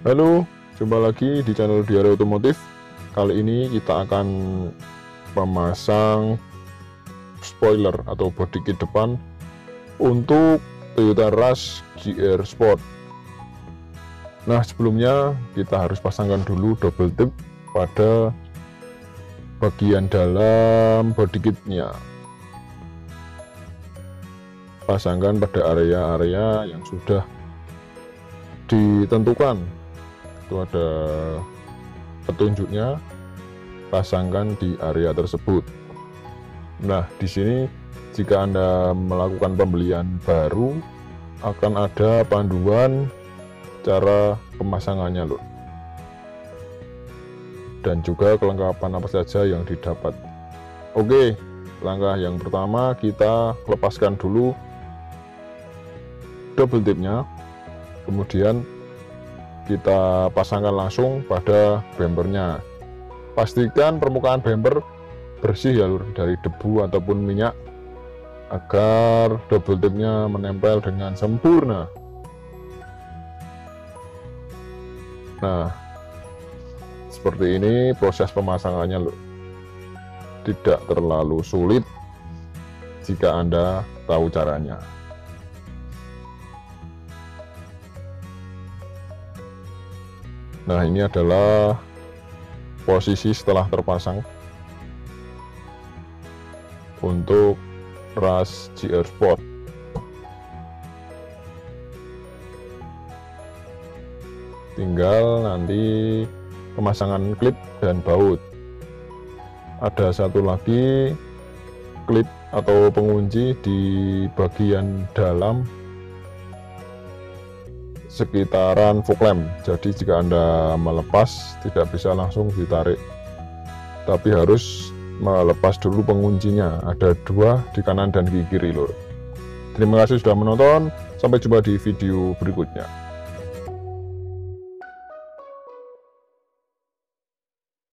Halo, jumpa lagi di channel Diare Otomotif. Kali ini kita akan memasang spoiler atau bodi kit depan untuk Toyota Rush GR Sport. Nah, sebelumnya kita harus pasangkan dulu double tip pada bagian dalam bodi kitnya. Pasangkan pada area-area yang sudah ditentukan. Itu ada petunjuknya, pasangkan di area tersebut. Nah, di sini jika Anda melakukan pembelian baru akan ada panduan cara pemasangannya loh, dan juga kelengkapan apa saja yang didapat. Oke, langkah yang pertama kita lepaskan dulu double tipnya, kemudian kita pasangkan langsung pada bempernya. Pastikan permukaan bemper bersih ya lur, dari debu ataupun minyak, agar double tipnya menempel dengan sempurna. Nah, seperti ini proses pemasangannya lur. Tidak terlalu sulit jika Anda tahu caranya. Nah, ini adalah posisi setelah terpasang untuk Rush GR Sport. Tinggal nanti pemasangan klip dan baut. Ada satu lagi klip atau pengunci di bagian dalam sekitaran fog lamp. Jadi jika Anda melepas tidak bisa langsung ditarik, tapi harus melepas dulu penguncinya. Ada dua di kanan dan di kiri lur. Terima kasih sudah menonton, sampai jumpa di video berikutnya.